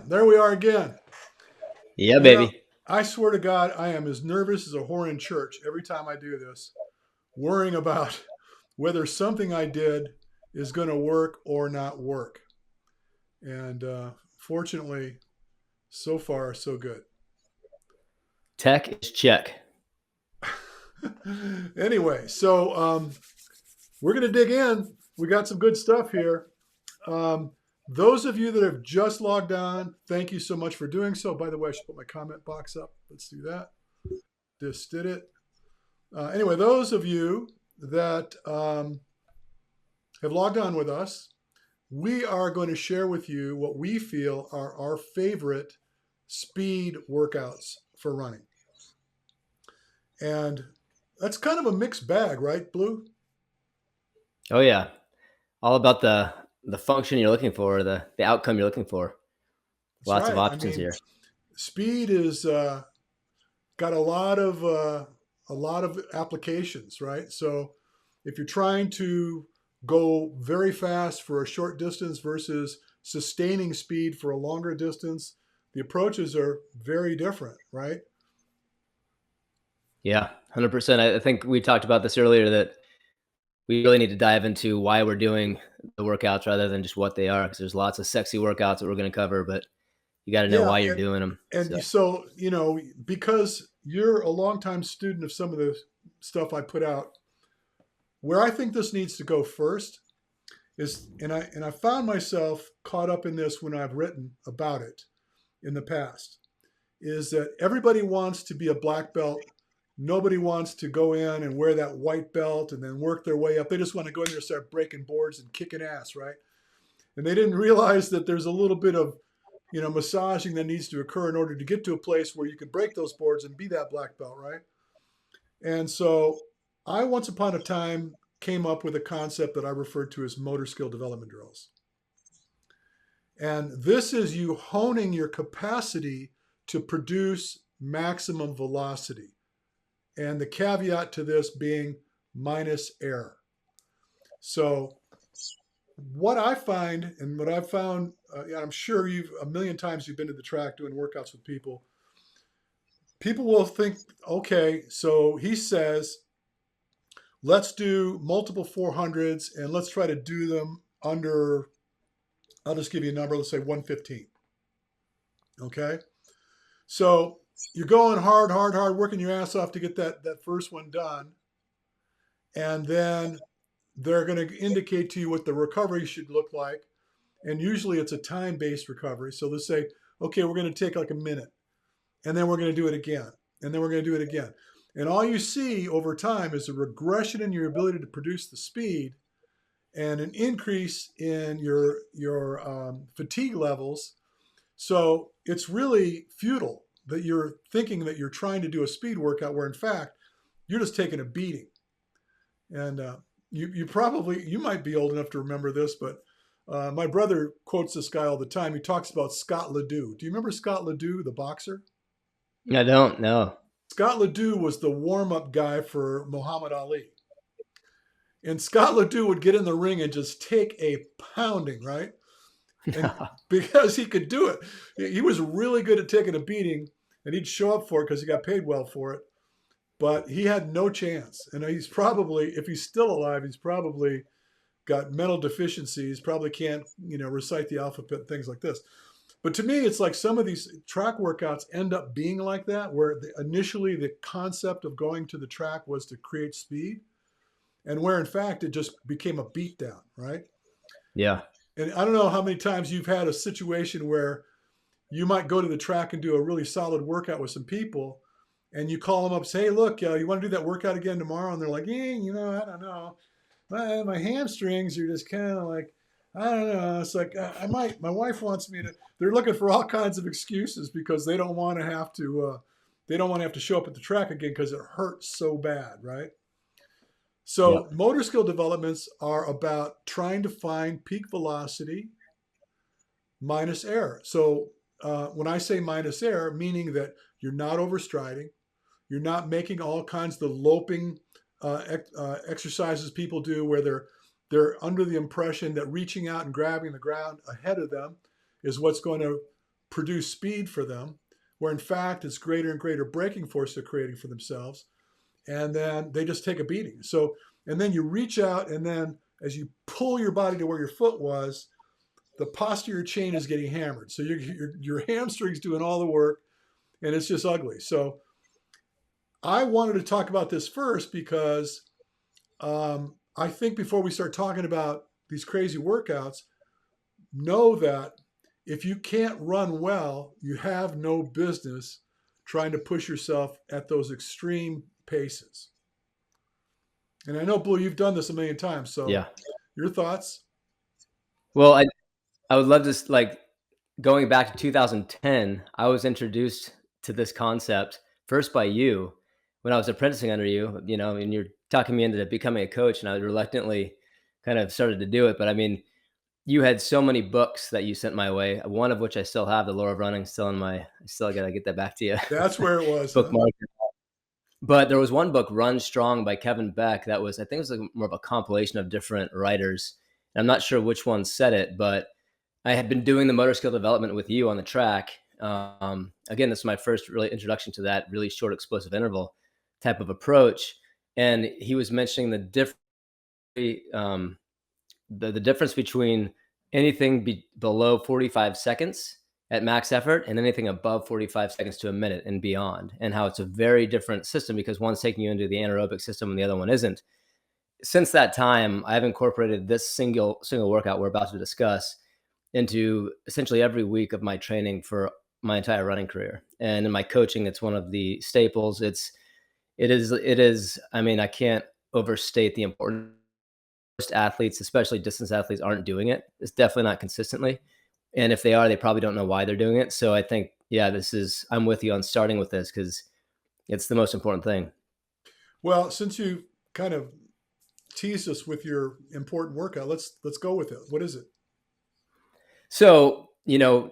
There we are again. Yeah, You know, baby. I swear to God, I am as nervous as a whore in church every time I do this, worrying about whether something I did is going to work or not work. And fortunately, so far, so good. Tech is check. Anyway, we're going to dig in. We got some good stuff here. Um, those of you that have just logged on, thank you so much for doing so. By the way, I should put my comment box up. Let's do that. Just did it. Anyway, those of you that have logged on with us, we are going to share with you what we feel are our favorite speed workouts for running. And that's kind of a mixed bag, right, Blue? Oh yeah, all about the function you're looking for, the outcome you're looking for. That's Lots of right. I options mean, here. speed is got a lot of applications, right? So if you're trying to go very fast for a short distance versus sustaining speed for a longer distance, the approaches are very different, right? Yeah, 100%. I think we talked about this earlier that we really need to dive into why we're doing the workouts rather than just what they are, because there's lots of sexy workouts that we're going to cover, but you got to know Yeah, why you're doing them. and So so because you're a longtime student of some of the stuff I put out, where I think this needs to go first is, and I found myself caught up in this when I've written about it in the past, is that everybody wants to be a black belt. Nobody wants to go in and wear that white belt and then work their way up. They just want to go in there and start breaking boards and kicking ass, right? And they didn't realize that there's a little bit of, massaging that needs to occur in order to get to a place where you can break those boards and be that black belt, right? And so I once upon a time came up with a concept that I referred to as motor skill development drills. And this is you honing your capacity to produce maximum velocity. And the caveat to this being minus error. So, what I find and what I've found, I'm sure you've a million times you've been to the track doing workouts with people. People will think, okay, so he says, let's do multiple 400s and let's try to do them under, I'll just give you a number, let's say 115. Okay. So you're going hard, hard, hard, working your ass off to get that first one done. And then they're going to indicate to you what the recovery should look like. And usually it's a time based recovery. So they'll say, okay, we're going to take like a minute and then we're going to do it again. And then we're going to do it again. And all you see over time is a regression in your ability to produce the speed and an increase in your fatigue levels. So it's really futile that you're thinking that you're trying to do a speed workout where in fact you're just taking a beating. And you might be old enough to remember this, but my brother quotes this guy all the time. He talks about Scott Ledoux. Do you remember Scott Ledoux, the boxer? I don't know. Scott Ledoux was the warm-up guy for Muhammad Ali. And Scott Ledoux would get in the ring and just take a pounding, right? And because he could do it, he was really good at taking a beating, and he'd show up for it because he got paid well for it. But he had no chance. And he's probably, if he's still alive, he's probably got mental deficiencies, probably can't, recite the alphabet, things like this. But to me, it's like some of these track workouts end up being like that, where initially the concept of going to the track was to create speed, and where in fact it just became a beatdown, right? Yeah. And I don't know how many times you've had a situation where you might go to the track and do a really solid workout with some people, and you call them up, say, hey, look, you want to do that workout again tomorrow? And they're like, I don't know. My hamstrings are just kind of like, I don't know. It's like, I might, my wife wants me to, they're looking for all kinds of excuses because they don't want to have to, show up at the track again because it hurts so bad, right? So Yep. motor skill developments are about trying to find peak velocity minus error. So when I say minus error, meaning that you're not overstriding, you're not making all kinds of the loping exercises people do where they're under the impression that reaching out and grabbing the ground ahead of them is what's going to produce speed for them, where in fact it's greater and greater braking force they're creating for themselves. And then they just take a beating. So, and then you reach out, and then as you pull your body to where your foot was, the posterior chain is getting hammered. So your hamstring's doing all the work, and it's just ugly. So I wanted to talk about this first because I think before we start talking about these crazy workouts, know that if you can't run well, you have no business trying to push yourself at those extreme paces. And I know, Blue, you've done this a million times. So Yeah. your thoughts? Well, I would love to, like, going back to 2010, I was introduced to this concept first by you when I was apprenticing under you, and you're talking me into becoming a coach, and I reluctantly kind of started to do it. But I mean, you had so many books that you sent my way, one of which I still have, The Lore of Running, still in I still got to get that back to you. That's where it was. Bookmark. But there was one book, Run Strong by Kevin Beck, that was, I think it was like more of a compilation of different writers. And I'm not sure which one said it, but I had been doing the motor skill development with you on the track. Again, this is my first really introduction to that really short explosive interval type of approach. And he was mentioning the difference between anything below 45 seconds at max effort and anything above 45 seconds to a minute and beyond, and how it's a very different system because one's taking you into the anaerobic system and the other one isn't. Since that time, I've incorporated this single workout we're about to discuss into essentially every week of my training for my entire running career. And in my coaching, it's one of the staples. It is, I mean, I can't overstate the importance. Most athletes, especially distance athletes, aren't doing it. It's definitely not consistently. And if they are, they probably don't know why they're doing it. So I think, yeah, I'm with you on starting with this because it's the most important thing. Well, since you kind of teased us with your important workout, let's go with it. What is it? So,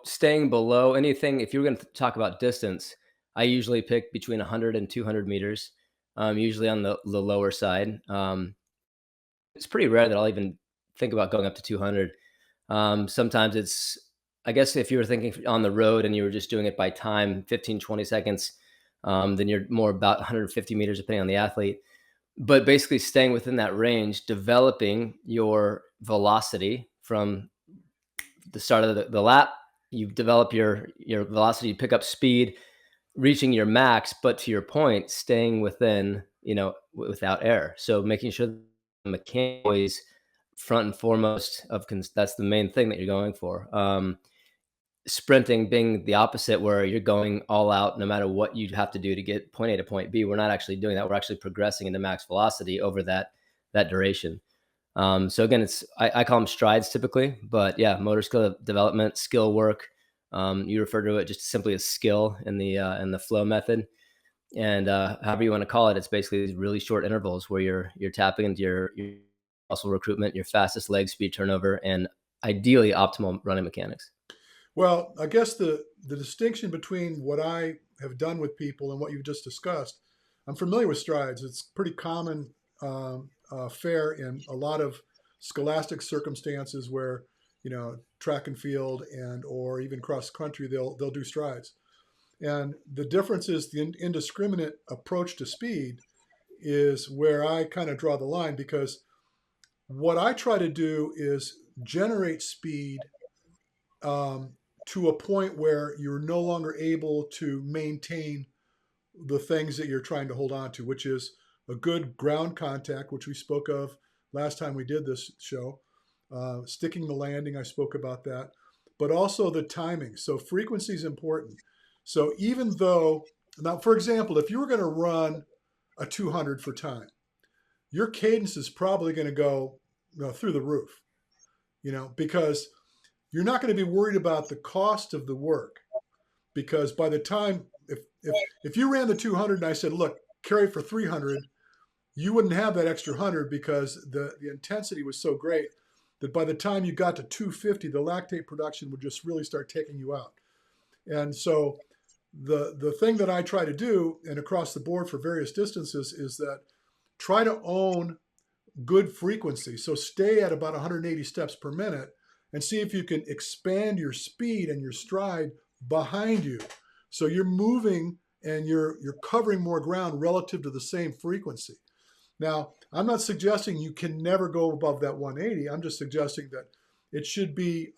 staying below anything, if you're going to talk about distance, I usually pick between 100 and 200 meters, usually on the lower side. It's pretty rare that I'll even think about going up to 200. Sometimes I guess if you were thinking on the road and you were just doing it by time, 15, 20 seconds, then you're more about 150 meters, depending on the athlete. But basically staying within that range, developing your velocity from the start of the lap, you develop your velocity, you pick up speed, reaching your max, but to your point, staying within, without air. So making sure the mechanic always front and foremost that's the main thing that you're going for. Sprinting being the opposite, where you're going all out no matter what you have to do to get point A to point B. We're not actually doing that. We're actually progressing into max velocity over that duration. So again, I call them strides typically, but yeah, motor skill development, skill work. You refer to it just simply as skill in the flow method. And however you want to call it, it's basically these really short intervals where you're tapping into your muscle recruitment, your fastest leg speed turnover, and ideally optimal running mechanics. Well, I guess the distinction between what I have done with people and what you've just discussed, I'm familiar with strides. It's pretty common fare in a lot of scholastic circumstances where, track and field or even cross country, they'll do strides. And the difference is the indiscriminate approach to speed is where I kind of draw the line, because what I try to do is generate speed to a point where you're no longer able to maintain the things that you're trying to hold on to, which is a good ground contact, which we spoke of last time we did this show. Sticking the landing, I spoke about that, but also the timing. So frequency is important. So even though, now, for example, if you were going to run a 200 for time, your cadence is probably going to go through the roof, because you're not going to be worried about the cost of the work, because by the time, if you ran the 200 and I said, look, carry for 300, you wouldn't have that extra 100 because the intensity was so great that by the time you got to 250, the lactate production would just really start taking you out. And so the thing that I try to do, and across the board for various distances, is that try to own good frequency. So stay at about 180 steps per minute and see if you can expand your speed and your stride behind you. So you're moving and you're covering more ground relative to the same frequency. Now, I'm not suggesting you can never go above that 180. I'm just suggesting that it should be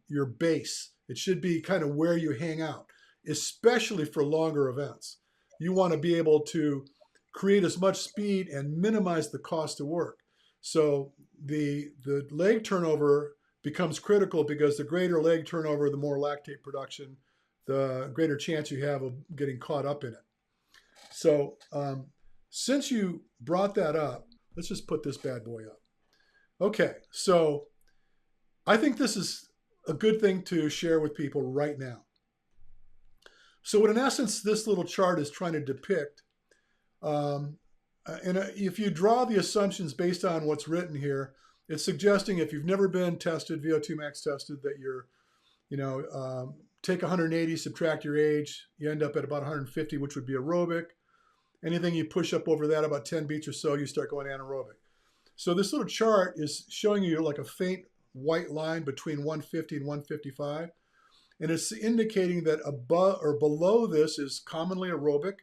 your base. It should be kind of where you hang out, especially for longer events. You want to be able to create as much speed and minimize the cost of work. So the leg turnover becomes critical because the greater leg turnover, the more lactate production, the greater chance you have of getting caught up in it. So since you brought that up, let's just put this bad boy up. Okay, so I think this is a good thing to share with people right now. So what in essence this little chart is trying to depict, and if you draw the assumptions based on what's written here, it's suggesting if you've never been tested, VO2 max tested, that you're, take 180, subtract your age, you end up at about 150, which would be aerobic. Anything you push up over that, about 10 beats or so, you start going anaerobic. So this little chart is showing you like a faint white line between 150 and 155. And it's indicating that above or below this is commonly aerobic.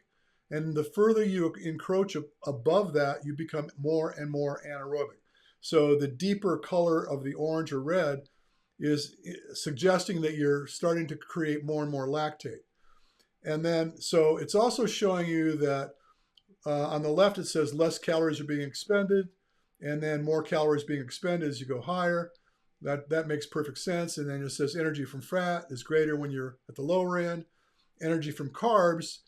And the further you encroach above that, you become more and more anaerobic. So the deeper color of the orange or red is suggesting that you're starting to create more and more lactate. And then, so it's also showing you that on the left, it says less calories are being expended, and then more calories being expended as you go higher. That makes perfect sense. And then it says energy from fat is greater when you're at the lower end. Energy from carbs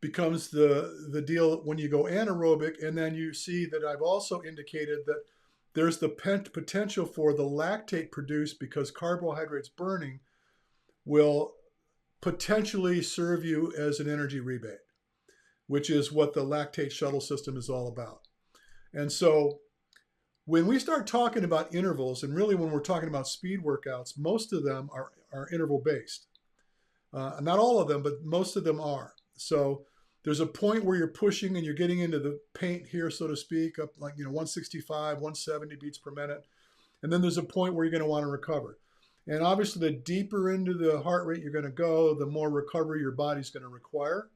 becomes the deal when you go anaerobic. And then you see that I've also indicated that there's the potential for the lactate produced because carbohydrates burning will potentially serve you as an energy rebate, which is what the lactate shuttle system is all about. And so when we start talking about intervals, and really when we're talking about speed workouts, most of them are interval based. Not all of them, but most of them are. So there's a point where you're pushing and you're getting into the paint here, so to speak, up like 165, 170 beats per minute. And then there's a point where you're going to want to recover. And obviously, the deeper into the heart rate you're going to go, the more recovery your body's going to require.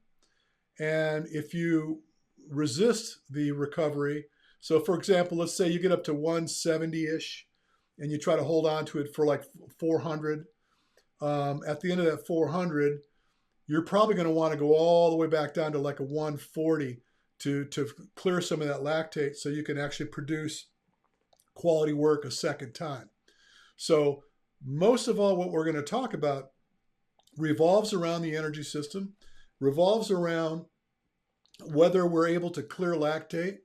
And if you resist the recovery, so for example, let's say you get up to 170-ish and you try to hold on to it for like 400. At the end of that 400, you're probably going to want to go all the way back down to like a 140 to clear some of that lactate so you can actually produce quality work a second time. So most of all, what we're going to talk about revolves around the energy system, revolves around whether we're able to clear lactate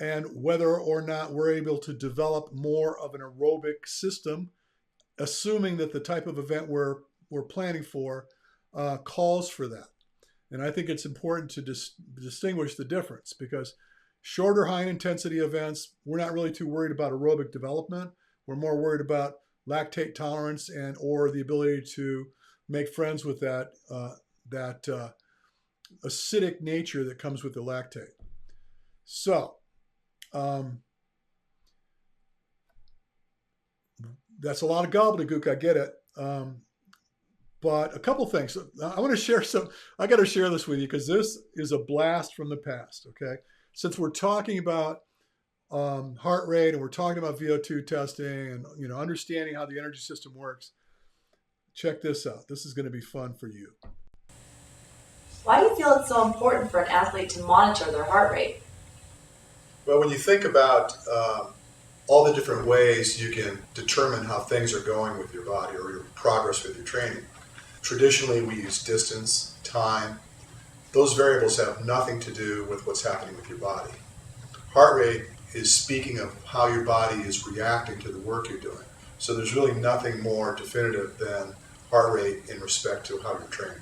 and whether or not we're able to develop more of an aerobic system, assuming that the type of event we're planning for calls for that. And I think it's important to distinguish the difference because shorter high intensity events, we're not really too worried about aerobic development. We're more worried about lactate tolerance and or the ability to make friends with that acidic nature that comes with the lactate. So that's a lot of gobbledygook, I get it. But a couple things. I want to share I got to share this with you because this is a blast from the past, okay? Since we're talking about heart rate and we're talking about VO2 testing and understanding how the energy system works, check this out. This is going to be fun for you. Why do you feel it's so important for an athlete to monitor their heart rate? Well, when you think about all the different ways you can determine how things are going with your body or your progress with your training, traditionally we use distance, time. Those variables have nothing to do with what's happening with your body. Heart rate is speaking of how your body is reacting to the work you're doing. So there's really nothing more definitive than heart rate in respect to how you're training.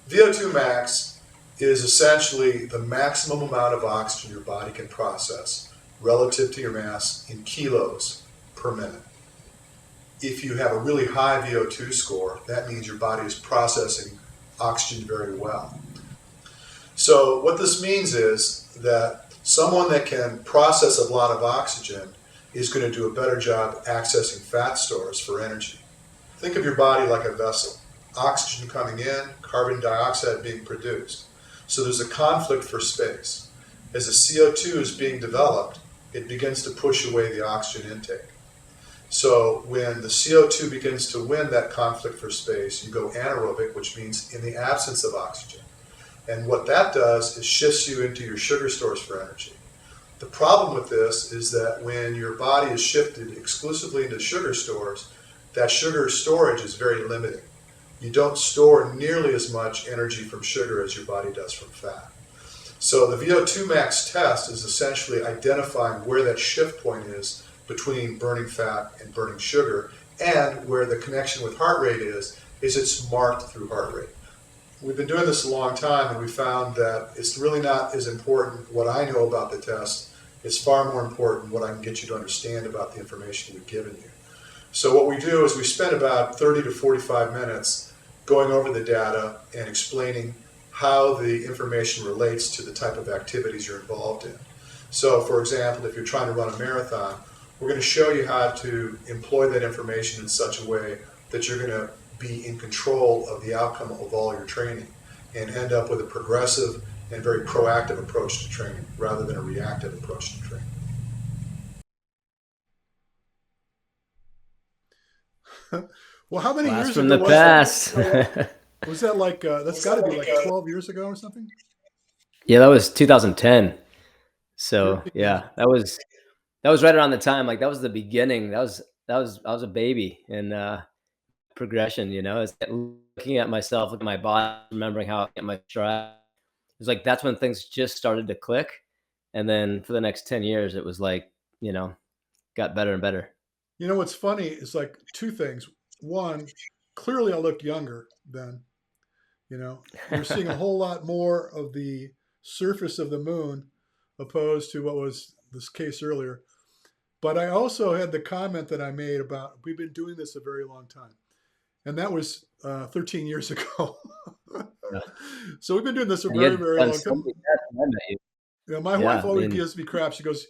VO2 max is essentially the maximum amount of oxygen your body can process relative to your mass in kilos per minute. If you have a really high VO2 score, that means your body is processing oxygen very well. So what this means is that someone that can process a lot of oxygen is going to do a better job accessing fat stores for energy. Think of your body like a vessel. oxygen coming in, carbon dioxide being produced. So there's a conflict for space. As the CO2 is being developed, it begins to push away the oxygen intake. So when the CO2 begins to win that conflict for space, you go anaerobic, which means in the absence of oxygen. And what that does is shifts you into your sugar stores for energy. The problem with this is that when your body is shifted exclusively into sugar stores, that sugar storage is very limiting. You don't store nearly as much energy from sugar as your body does from fat. So the VO2 max test is essentially identifying where that shift point is between burning fat and burning sugar, and where the connection with heart rate is it's marked through heart rate. We've been doing this a long time, and we found that it's really not as important what I know about the test. It's far more important what I can get you to understand about the information we've given you. So what we do is we spend about 30 to 45 minutes going over the data and explaining how the information relates to the type of activities you're involved in. So for example, if you're trying to run a marathon, we're going to show you how to employ that information in such a way that you're going to be in control of the outcome of all your training and end up with a progressive and very proactive approach to training rather than a reactive approach to training. Well, how many Blast years from ago the was past. that? Was that like, that's got to be like 12 years ago or something? Yeah, that was 2010. So 13 years yeah, ago. that was right around the time. Like that was the beginning. That was I was a baby in progression. You know, it's looking at myself, looking at my body, remembering how I get my stride. It was like that's when things just started to click, and then for the next 10 years, it was like, you know, got better and better. You know what's funny is like two things. One, clearly I looked younger then. You know, you're seeing a whole lot more of the surface of the moon opposed to what was this case earlier. But I also had the comment that I made about we've been doing this a very long time. And that was 13 years ago. Yeah. So we've been doing this a And you very, had very done long so time. many tests when I met you. You know, my Yeah, wife I always mean, gives me crap. She goes,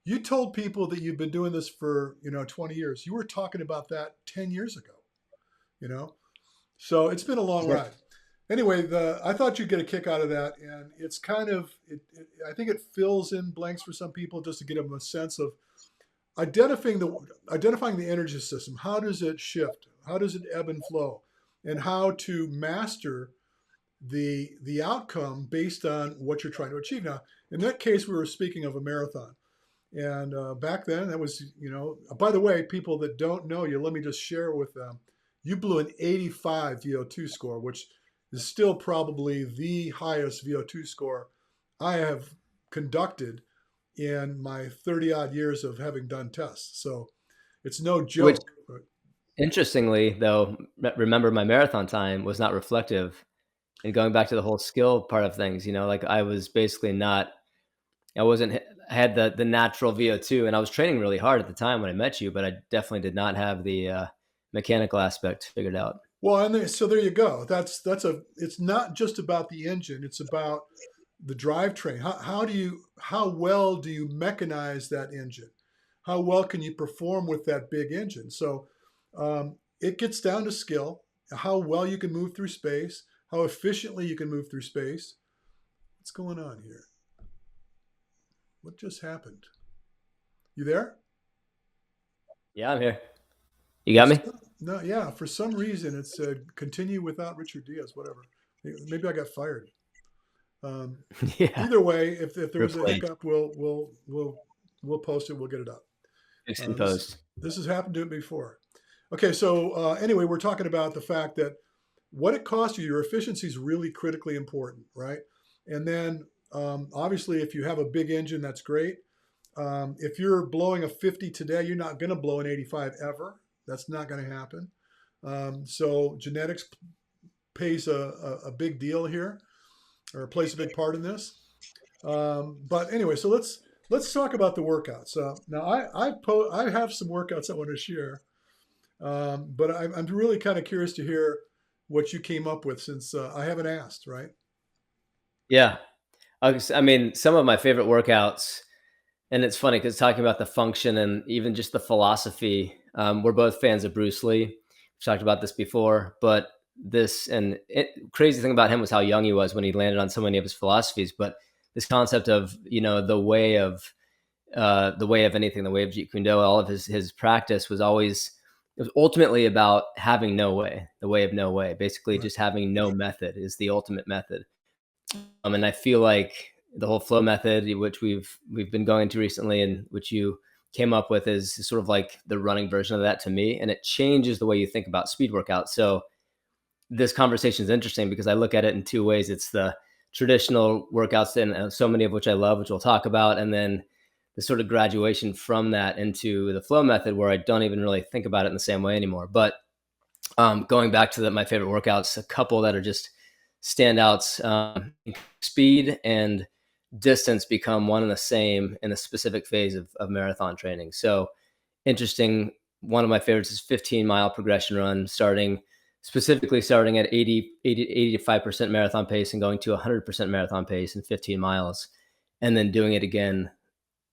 "You told people that you've been doing this for 20 years. You were talking about that 10 years ago." You know, so it's been a long yeah. ride. Anyway, I thought you'd get a kick out of that, and it's kind of I think it fills in blanks for some people just to get them a sense of identifying the energy system. How does it shift? How does it ebb and flow? And how to master the outcome based on what you're trying to achieve. Now, in that case, we were speaking of a marathon. And back then, that was, by the way, people that don't know you, let me just share with them. You blew an 85 VO2 score, which is still probably the highest VO2 score I have conducted in my 30 odd years of having done tests. So it's no Which, joke. But interestingly, though, remember my marathon time was not reflective. And going back to the whole skill part of things, you know, like I was basically not, I wasn't, I had the natural VO2, and I was training really hard at the time when I met you, but I definitely did not have the mechanical aspect figured out. well, and so there you go. It's not just about the engine. It's about the drivetrain. How well do you mechanize that engine? How well can you perform with that big engine? So it gets down to skill, how well you can move through space, how efficiently you can move through space. What's going on here? What just happened? You there? Yeah, I'm here. You got me? No, yeah. For some reason, it said continue without Richard Diaz. Whatever. Maybe I got fired. Yeah. Either way, if there was a Replay. hiccup, we'll post it. We'll get it up. Fix and This post. has happened to it before. Okay, so anyway, we're talking about the fact that what it costs you, your efficiency is really critically important, right? And then obviously, if you have a big engine, that's great. If you're blowing a 50 today, you're not going to blow an 85 ever. That's not going to happen. So genetics plays a big deal here, or plays a big part in this. But anyway, so let's talk about the workouts. Now I have some workouts I want to share, but I'm really kind of curious to hear what you came up with, since I haven't asked, right? Yeah. I mean, some of my favorite workouts, and it's funny because talking about the function and even just the philosophy, we're both fans of Bruce Lee. We've talked about this before, but this, and crazy thing about him was how young he was when he landed on so many of his philosophies. But this concept of, the way of anything, the way of Jeet Kune Do, all of his practice was always, it was ultimately about having no way, the way of no way. Basically, Right. just having no method is the ultimate method. And I feel like the whole flow method, which we've been going to recently, and which you came up with, is sort of like the running version of that to me, and it changes the way you think about speed workouts. So this conversation is interesting because I look at it in two ways. It's the traditional workouts, and so many of which I love, which we'll talk about, and then the sort of graduation from that into the flow method, where I don't even really think about it in the same way anymore. But going back to my favorite workouts, a couple that are just standouts, speed and distance become one and the same in a specific phase of marathon training. So interesting. One of my favorites is 15-mile progression run, specifically starting at 85% marathon pace and going to 100% marathon pace in 15 miles, and then doing it again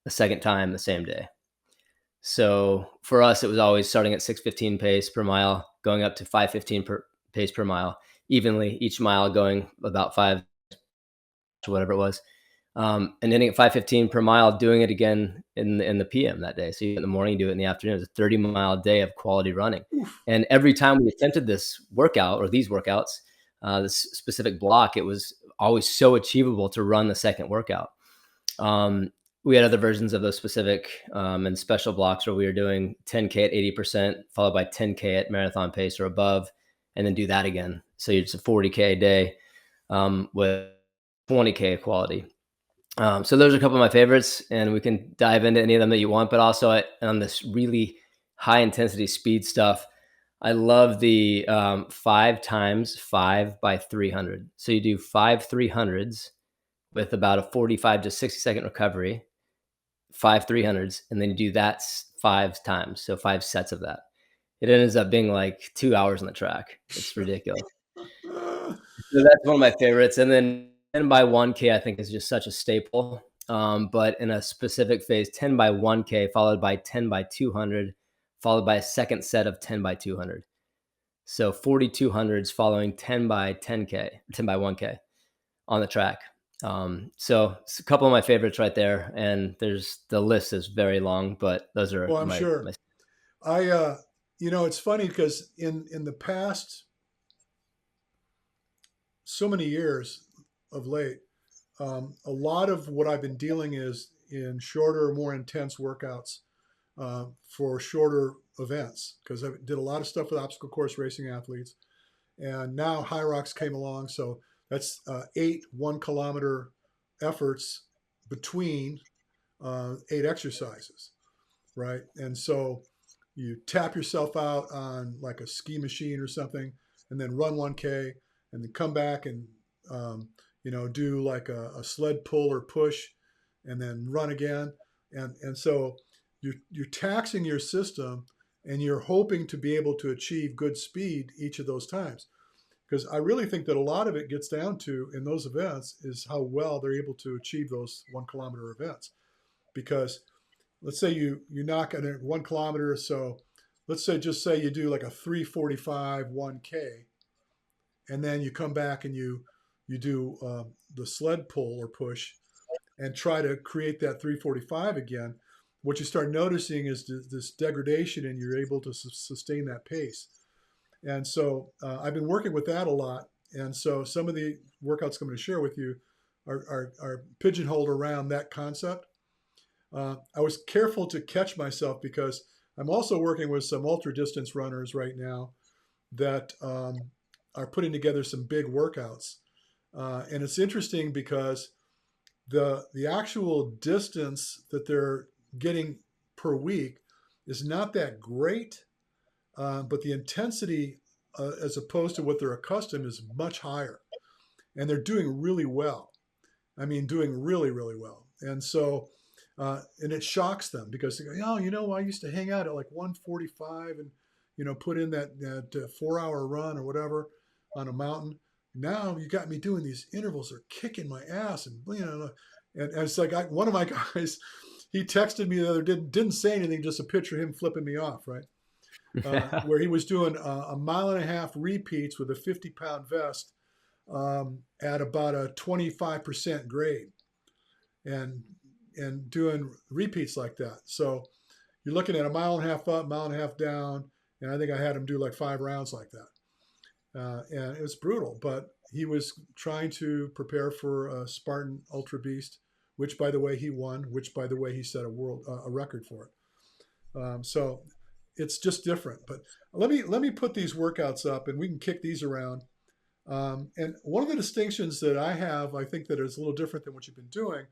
a second time the same day. So for us, it was always starting at 6:15 pace per mile, going up to 5:15 pace per mile, evenly, each mile going about 5, whatever it was, and ending at 5:15 per mile, doing it again in the PM that day. So you do it in the morning, do it in the afternoon. It was a 30-mile day of quality running. Oof. And every time we attempted this workout, or these workouts, this specific block, it was always so achievable to run the second workout. We had other versions of those specific and special blocks where we were doing 10K at 80%, followed by 10K at marathon pace or above, and then do that again. So you're just a 40K a day with 20K quality. So those are a couple of my favorites, and we can dive into any of them that you want. But also on this really high intensity speed stuff, I love the 5 times 5 by 300. So you do 5 300s with about a 45 to 60 second recovery, 5 300s, and then you do that 5 times. So 5 sets of that. It ends up being like 2 hours on the track. It's ridiculous. So that's one of my favorites. And then 10 by 1K, I think, is just such a staple. But in a specific phase, 10 by 1K, followed by 10 by 200, followed by a second set of 10 by 200. So 4,200s following 10 by 10K, 10 by 1K on the track. So it's a couple of my favorites right there. And the list is very long, but those are Well, I'm sure. It's funny because in the past so many years of late, a lot of what I've been dealing is in shorter, more intense workouts for shorter events, because I did a lot of stuff with obstacle course racing athletes, and now High Rocks came along, so that's 8 1-kilometer efforts between 8 exercises, right? And so you tap yourself out on like a ski machine or something, and then run 1K, and then come back and do like a sled pull or push, and then run again, and so you're taxing your system, and you're hoping to be able to achieve good speed each of those times. Because I really think that a lot of it gets down to, in those events, is how well they're able to achieve those 1-kilometer events. Because let's say you knock on it 1 kilometer, so let's say you do like a 3:45 1K, and then you come back and you do the sled pull or push and try to create that 3:45 again. What you start noticing is this degradation, and you're able to sustain that pace. And so I've been working with that a lot. And so some of the workouts I'm going to share with you are pigeonholed around that concept. I was careful to catch myself because I'm also working with some ultra distance runners right now that are putting together some big workouts. And it's interesting because the actual distance that they're getting per week is not that great, but the intensity as opposed to what they're accustomed is much higher, and they're doing really well. I mean, doing really, really well. And so, and it shocks them because they go, oh, I used to hang out at like 1:45 and, put in that 4-hour run or whatever on a mountain. Now you got me doing these intervals that are kicking my ass, and it's like one of my guys, he texted me the other, didn't say anything, just a picture of him flipping me off, right? where he was doing a mile and a half repeats with a 50-pound vest at about a 25% grade, and doing repeats like that. So you're looking at a mile and a half up, mile and a half down, and I think I had him do like 5 rounds like that. And it was brutal, but he was trying to prepare for a Spartan Ultra Beast, which, by the way, he won, which, by the way, he set a record for it. So it's just different. But let me put these workouts up, and we can kick these around. And one of the distinctions that I have, I think that is a little different than what you've been doing,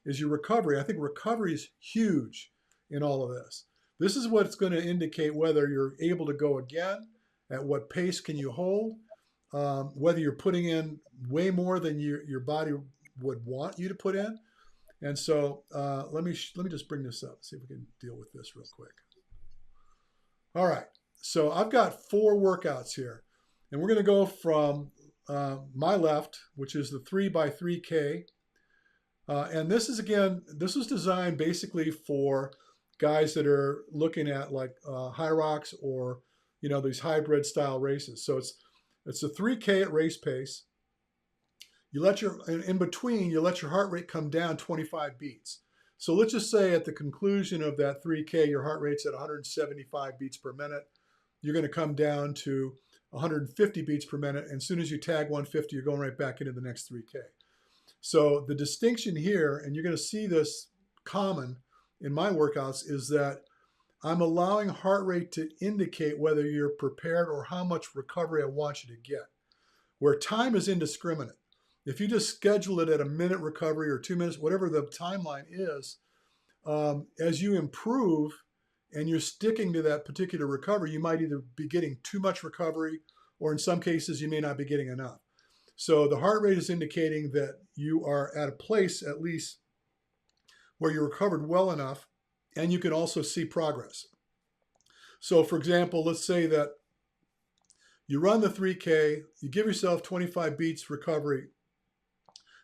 is your recovery. I think recovery is huge in all of this. This is what's going to indicate whether you're able to go again, at what pace can you hold, whether you're putting in way more than your body would want you to put in. And so let me just bring this up, see if we can deal with this real quick. All right, so I've got 4 workouts here, and we're going to go from my left, which is the 3x3K. And this was designed basically for guys that are looking at like high rocks or, these hybrid style races. So it's a 3K at race pace. In between, you let your heart rate come down 25 beats. So let's just say at the conclusion of that 3K, your heart rate's at 175 beats per minute. You're going to come down to 150 beats per minute. And as soon as you tag 150, you're going right back into the next 3K. So the distinction here, and you're going to see this common in my workouts, is that I'm allowing heart rate to indicate whether you're prepared or how much recovery I want you to get, where time is indiscriminate. If you just schedule it at a minute recovery or 2 minutes, whatever the timeline is, as you improve and you're sticking to that particular recovery, you might either be getting too much recovery, or in some cases, you may not be getting enough. So the heart rate is indicating that you are at a place, at least, where you're recovered well enough, and you can also see progress. So for example, let's say that you run the 3K, you give yourself 25 beats recovery,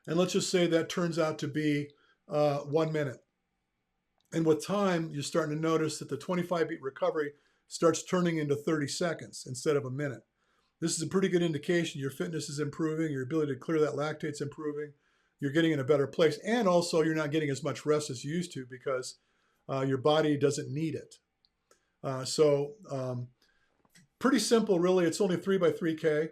and let's just say that turns out to be 1 minute. And with time, you're starting to notice that the 25 beat recovery starts turning into 30 seconds instead of a minute. This is a pretty good indication your fitness is improving, your ability to clear that lactate's improving, you're getting in a better place, and also you're not getting as much rest as you used to because your body doesn't need it. Pretty simple, really. It's only 3x3K.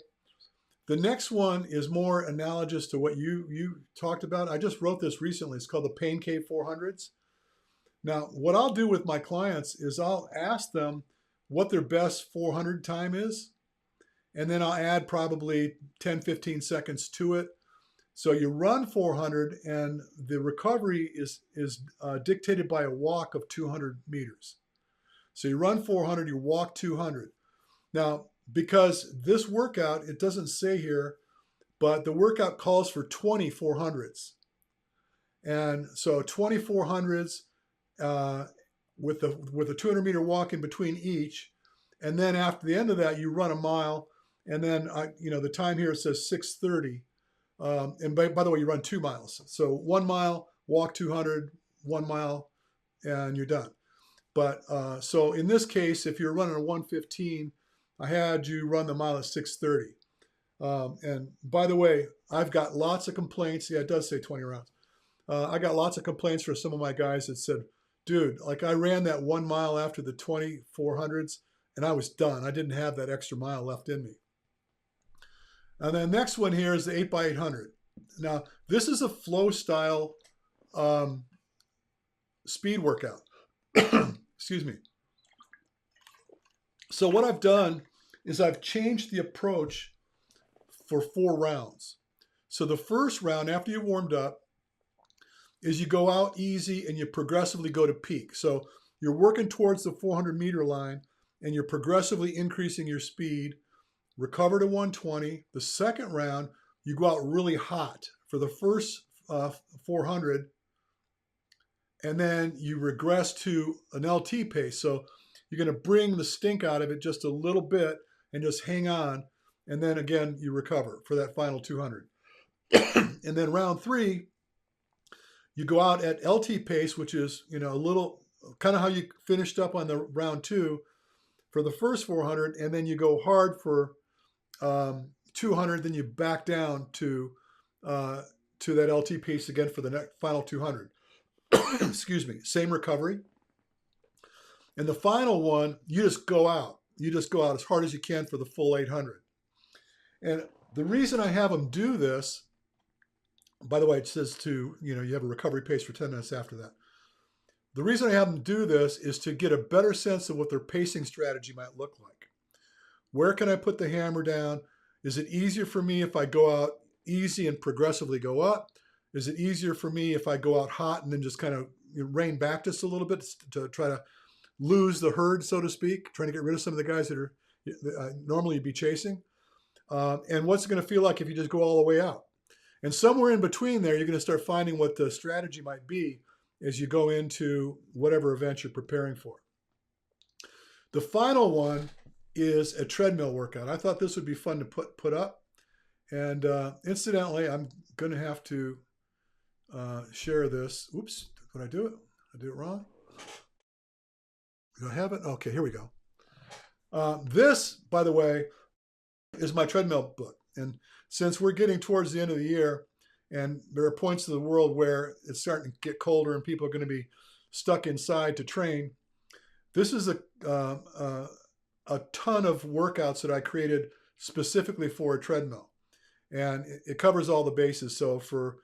The next one is more analogous to what you talked about. I just wrote this recently. It's called the Pain Cave 400s. Now, what I'll do with my clients is I'll ask them what their best 400 time is, and then I'll add probably 10, 15 seconds to it. So you run 400, and the recovery is dictated by a walk of 200 meters. So you run 400, you walk 200. Now, because this workout, it doesn't say here, but the workout calls for 20 400s. And so 20 400s with a 200 meter walk in between each. And then after the end of that, you run a mile. And then, the time here says 6:30. And by the way, you run 2 miles. So 1 mile, walk 200, 1 mile, and you're done. But so in this case, if you're running a 1:15, I had you run the mile at 6:30. And by the way, I've got lots of complaints. Yeah, it does say 20 rounds. I got lots of complaints from some of my guys that said, dude, like I ran that 1 mile after the 20 400s, and I was done. I didn't have that extra mile left in me. And then next one here is the 8x800. Now, this is a flow style speed workout. Excuse me. So what I've done is I've changed the approach for 4 rounds. So the first round, after you've warmed up, is you go out easy and you progressively go to peak. So you're working towards the 400 meter line and you're progressively increasing your speed, recover to 120. The second round, you go out really hot for the first 400, and then you regress to an LT pace. So you're going to bring the stink out of it just a little bit and just hang on. And then again, you recover for that final 200. And then round 3, you go out at LT pace, which is, a little kind of how you finished up on the round 2, for the first 400, and then you go hard for 200, then you back down to that LT piece again for the next final 200. Excuse me. Same recovery. And the final one, you just go out. You just go out as hard as you can for the full 800. And the reason I have them do this, by the way, it says you have a recovery pace for 10 minutes after that. The reason I have them do this is to get a better sense of what their pacing strategy might look like. Where can I put the hammer down? Is it easier for me if I go out easy and progressively go up? Is it easier for me if I go out hot and then just kind of rein back just a little bit to try to lose the herd, so to speak, trying to get rid of some of the guys that are normally you'd be chasing? And what's it going to feel like if you just go all the way out? And somewhere in between there, you're going to start finding what the strategy might be as you go into whatever event you're preparing for. The final one is a treadmill workout. I thought this would be fun to put up. And incidentally, I'm going to have to share this. Oops, did I do it? Did I do it wrong? Do I have it? Okay, here we go. This, by the way, is my treadmill book. And since we're getting towards the end of the year, and there are points of the world where it's starting to get colder and people are going to be stuck inside to train, this is a ton of workouts that I created specifically for a treadmill. And it covers all the bases. So if you're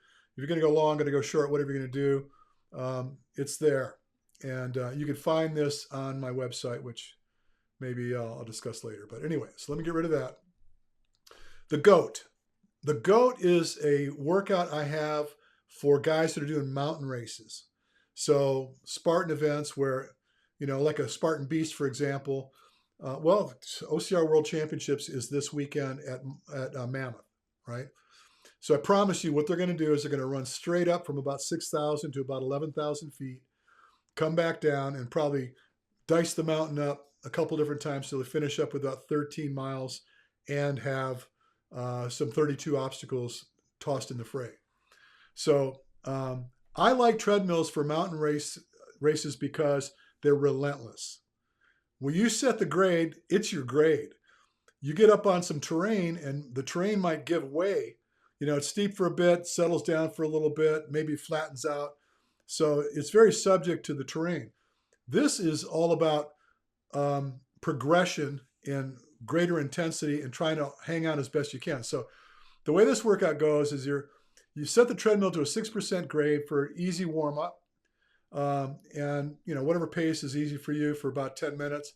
going to go long, going to go short, whatever you're going to do, it's there. And you can find this on my website, which maybe I'll discuss later. But anyway, so let me get rid of that. The GOAT. The GOAT is a workout I have for guys that are doing mountain races. So Spartan events where, like a Spartan Beast, for example. OCR World Championships is this weekend at Mammoth, right? So I promise you what they're going to do is they're going to run straight up from about 6,000 to about 11,000 feet, come back down and probably dice the mountain up a couple different times so they finish up with about 13 miles and have some 32 obstacles tossed in the fray. So I like treadmills for mountain races because they're relentless. When you set the grade, it's your grade. You get up on some terrain and the terrain might give way. It's steep for a bit, settles down for a little bit, maybe flattens out. So it's very subject to the terrain. This is all about progression and greater intensity and trying to hang on as best you can. So the way this workout goes is you set the treadmill to a 6% grade for easy warm up. And whatever pace is easy for you for about 10 minutes.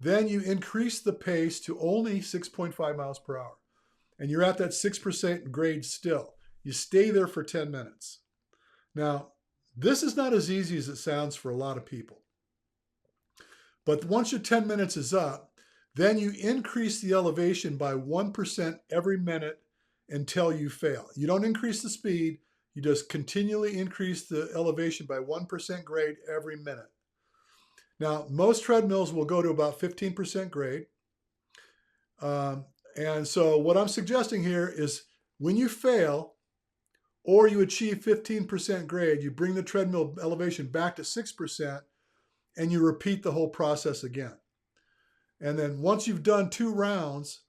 Then you increase the pace to only 6.5 miles per hour. And you're at that 6% grade still. You stay there for 10 minutes. Now, this is not as easy as it sounds for a lot of people. But once your 10 minutes is up, then you increase the elevation by 1% every minute until you fail. You don't increase the speed. You just continually increase the elevation by 1% grade every minute. Now, most treadmills will go to about 15% grade. And so what I'm suggesting here is when you fail or you achieve 15% grade, you bring the treadmill elevation back to 6% and you repeat the whole process again. And then once you've done 2 rounds,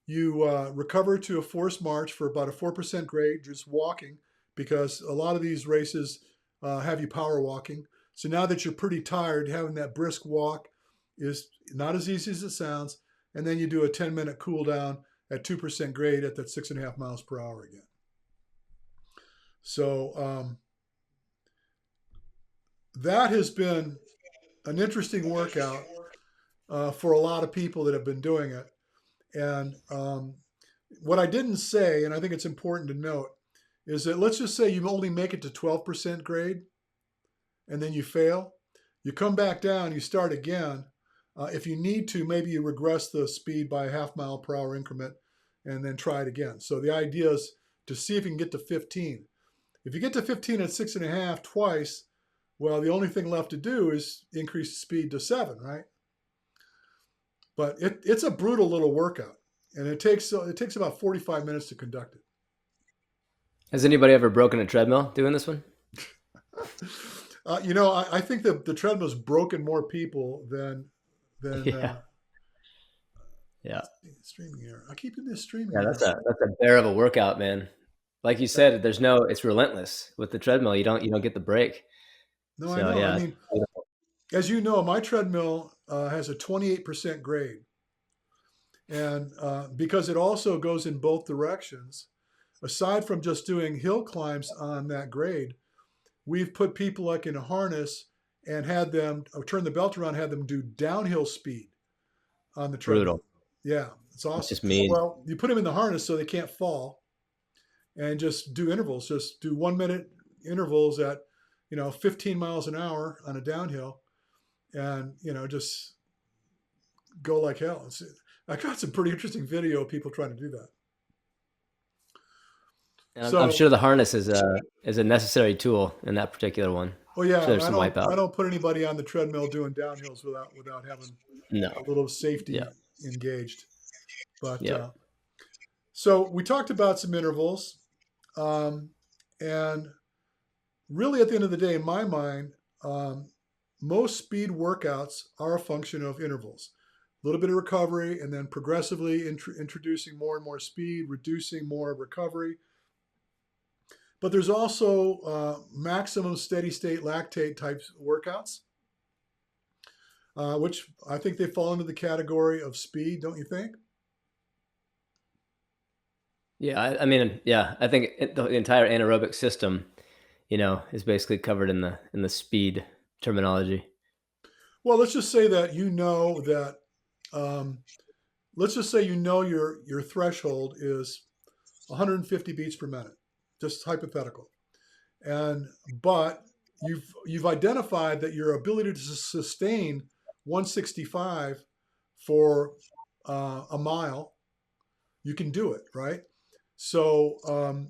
you recover to a forced march for about a 4% grade, just walking, because a lot of these races have you power walking. So now that you're pretty tired, having that brisk walk is not as easy as it sounds. And then you do a 10-minute cool down at 2% grade at that 6.5 miles per hour again. So that has been an interesting workout for a lot of people that have been doing it. And what I didn't say, and I think it's important to note, is that let's just say you only make it to 12% grade and then you fail. You come back down, you start again. If you need to, maybe you regress the speed by a half mile per hour increment and then try it again. So the idea is to see if you can get to 15. If you get to 15 at 6.5 twice, well, the only thing left to do is increase the speed to 7, right? But it's a brutal little workout, and it takes about 45 minutes to conduct it. Has anybody ever broken a treadmill doing this one? I think the treadmill's broken more people than Yeah. Yeah. Streaming error. I keep doing this streaming Yeah, error. that's a bear of a workout, man. Like you said, it's relentless with the treadmill. You don't get the break. No, I So know. I yeah, mean, as you know, my treadmill has a 28% grade. And because it also goes in both directions, aside from just doing hill climbs on that grade, we've put people like in a harness and had them turn the belt around, had them do downhill speed on the treadmill. brutal. Yeah, it's It's awesome. just mean. Well, you put them in the harness so they can't fall and just do intervals. Just do 1 minute intervals at, 15 miles an hour on a downhill and, just go like hell. I got some pretty interesting video of people trying to do that. And So, I'm sure the harness is a necessary tool in that particular one. well, yeah, So there's I some don't, wipeout. I don't put anybody on the treadmill doing downhills without having No. a little safety Yeah. engaged. But Yeah. so we talked about some intervals, and really at the end of the day, in my mind, most speed workouts are a function of intervals. A little bit of recovery, and then progressively introducing more and more speed, reducing more recovery. But there's also maximum steady state lactate type workouts, which I think they fall into the category of speed, don't you think? Yeah. I mean, yeah. I think the entire anaerobic system, is basically covered in the speed terminology. Well, let's just say that that. Let's just say your threshold is 150 beats per minute, just hypothetical, but you've identified that your ability to sustain 165 for a mile, you can do it, right? So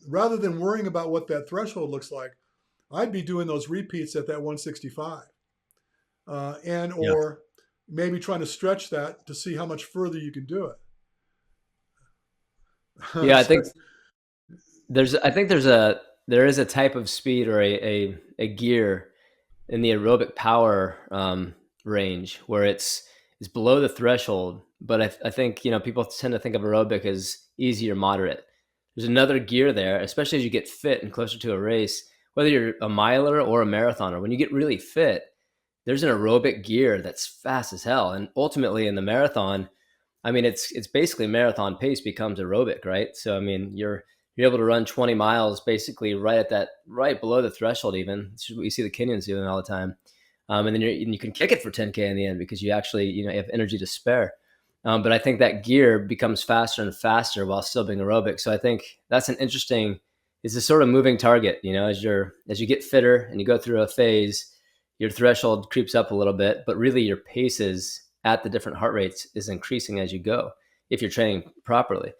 rather than worrying about what that threshold looks like, I'd be doing those repeats at that 165, and Yeah. or maybe trying to stretch that to see how much further you can do it. Yeah. I So- think there is a type of speed or a gear in the aerobic power range where it's below the threshold. But I think people tend to think of aerobic as easy or moderate. There's another gear there, especially as you get fit and closer to a race, whether you're a miler or a marathoner. When you get really fit, there's an aerobic gear that's fast as hell. And ultimately in the marathon, I mean, it's basically marathon pace becomes aerobic, right? So I mean, you're able to run 20 miles basically right below the threshold. Even this is what you see the Kenyans doing all the time, and then you can kick it for 10K in the end because you actually you have energy to spare. But I think that gear becomes faster and faster while still being aerobic. So I think that's it's a sort of moving target. As you get fitter and you go through a phase, your threshold creeps up a little bit, but really your paces at the different heart rates is increasing as you go if you're training properly.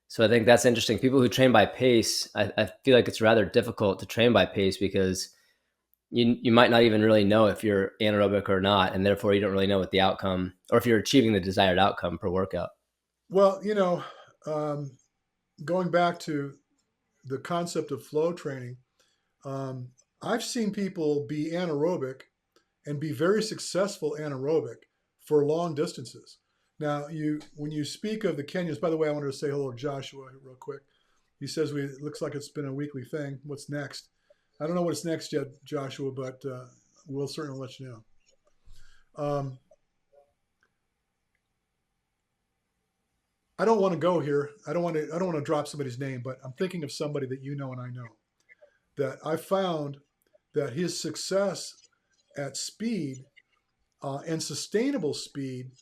So I think that's interesting. People who train by pace, I feel like it's rather difficult to train by pace because you might not even really know if you're anaerobic or not, and therefore you don't really know what the outcome or if you're achieving the desired outcome per workout. Well, going back to the concept of flow training, I've seen people be anaerobic and be very successful anaerobic for long distances. Now, when you speak of the Kenyans, by the way, I wanted to say hello to Joshua real quick. He says it looks like it's been a weekly thing. What's next? I don't know what's next yet, Joshua, but we'll certainly let you know. I don't want to go here. I don't want to drop somebody's name, but I'm thinking of somebody that you know and I know that I found that his success at speed and sustainable speed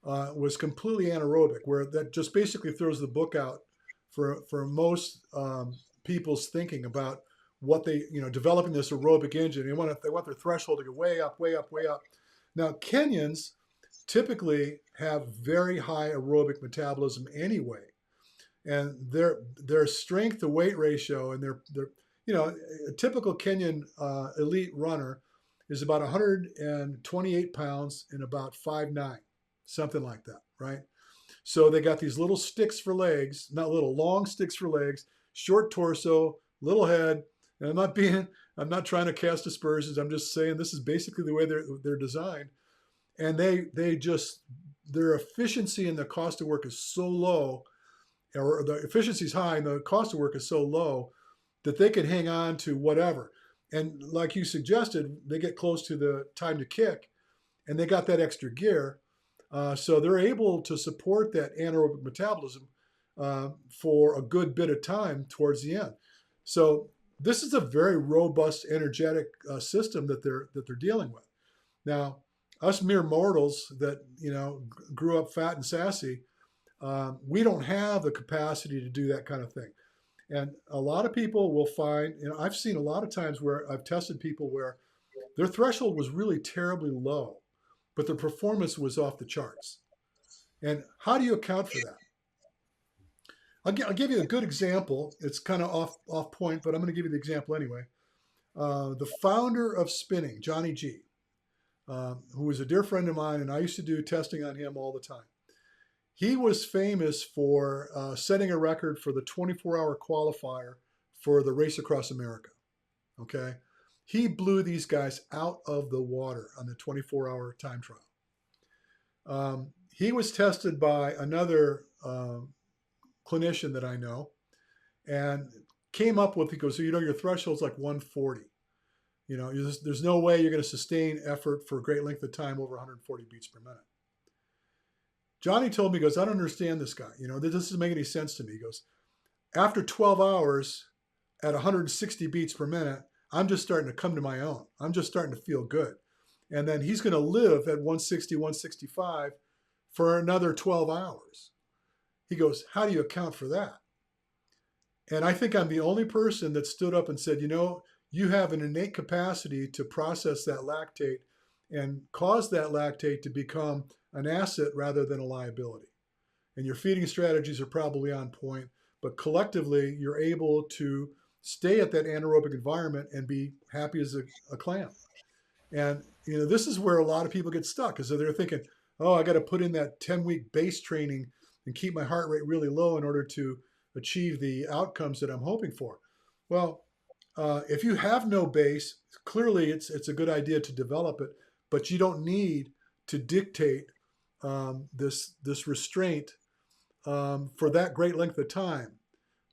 was completely anaerobic, where that just basically throws the book out for most people's thinking about what they, developing this aerobic engine. They want their threshold to go way up, way up, way up. Now, Kenyans typically have very high aerobic metabolism anyway, and their strength to weight ratio and their a typical Kenyan elite runner is about 128 pounds and about 5'9", something like that, right? So they got these little sticks for legs, not little, long sticks for legs, short torso, little head. And I'm not trying to cast aspersions. I'm just saying this is basically the way they're designed. And they just their efficiency and the cost of work is so low, or the efficiency is high and the cost of work is so low that they can hang on to whatever. And like you suggested, they get close to the time to kick and they got that extra gear. So they're able to support that anaerobic metabolism for a good bit of time towards the end. So this is a very robust, energetic system that they're dealing with. Now, us mere mortals that grew up fat and sassy, we don't have the capacity to do that kind of thing. And a lot of people will find, I've seen a lot of times where I've tested people where their threshold was really terribly low, but their performance was off the charts. And how do you account for that? I'll give you a good example. It's kind of off point, but I'm going to give you the example anyway. The founder of spinning, Johnny G, who was a dear friend of mine, and I used to do testing on him all the time. He was famous for setting a record for the 24-hour qualifier for the race across America. Okay, he blew these guys out of the water on the 24-hour time trial. He was tested by another clinician that I know, and came up with, he goes, so your threshold's like 140. There's no way you're going to sustain effort for a great length of time over 140 beats per minute. Johnny told me, he goes, I don't understand this guy. This doesn't make any sense to me. He goes, after 12 hours at 160 beats per minute, I'm just starting to come to my own. I'm just starting to feel good. And then he's going to live at 160, 165 for another 12 hours. He goes, how do you account for that? And I think I'm the only person that stood up and said, you have an innate capacity to process that lactate and cause that lactate to become an asset rather than a liability. And your feeding strategies are probably on point, but collectively you're able to stay at that anaerobic environment and be happy as a clam. And this is where a lot of people get stuck, because they're thinking, oh, I got to put in that 10-week base training and keep my heart rate really low in order to achieve the outcomes that I'm hoping for. Well, if you have no base, clearly it's a good idea to develop it, but you don't need to dictate this restraint for that great length of time.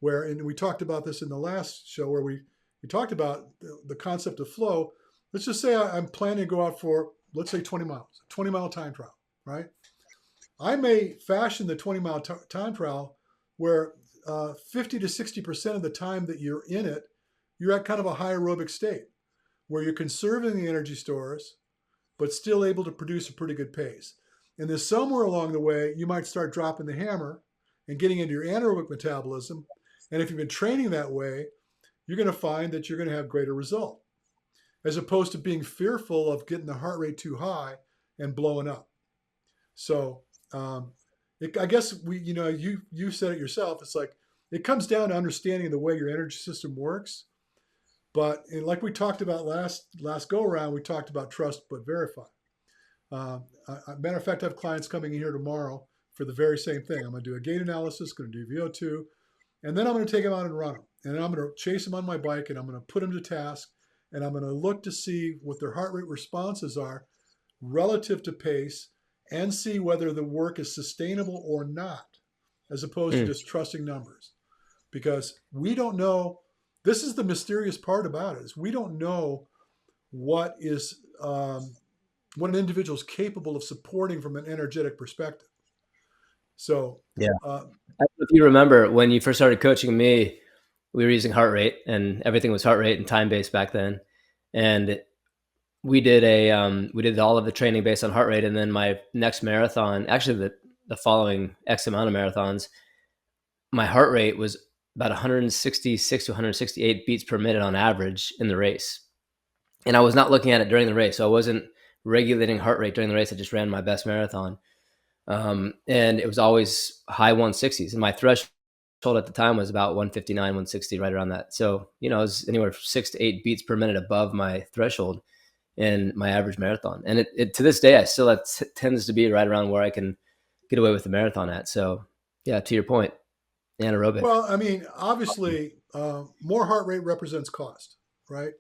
And we talked about this in the last show where we talked about the concept of flow. Let's just say I'm planning to go out for, let's say 20 miles, a 20-mile time trial, right? I may fashion the 20-mile time trial where 50 to 60% of the time that you're in it, you're at kind of a high aerobic state where you're conserving the energy stores, but still able to produce a pretty good pace. And then somewhere along the way, you might start dropping the hammer and getting into your anaerobic metabolism. And if you've been training that way, you're going to find that you're going to have greater result, as opposed to being fearful of getting the heart rate too high and blowing up. So I guess you said it yourself. It's like, it comes down to understanding the way your energy system works. But like we talked about last go around, we talked about trust but verify. Matter of fact, I have clients coming in here tomorrow for the very same thing. I'm going to do a gait analysis, going to do VO2, and then I'm going to take them out and run them. And then I'm going to chase them on my bike, and I'm going to put them to task, and I'm going to look to see what their heart rate responses are relative to pace, and see whether the work is sustainable or not, as opposed to just trusting numbers. Because we don't know, this is the mysterious part about it, is we don't know what an individual is capable of supporting from an energetic perspective. So, yeah. If you remember when you first started coaching me, we were using heart rate, and everything was heart rate and time based back then. And we did all of the training based on heart rate. And then my next marathon, actually the following X amount of marathons, my heart rate was about 166 to 168 beats per minute on average in the race. And I was not looking at it during the race. So I wasn't regulating heart rate during the race. I just ran my best marathon. And it was always high 160s. And my threshold at the time was about 159, 160, right around that. So, it was anywhere from 6 to 8 beats per minute above my threshold in my average marathon. And it to this day, I still, that tends to be right around where I can get away with the marathon at. So yeah, to your point, anaerobic. Well, I mean, obviously, more heart rate represents cost, right?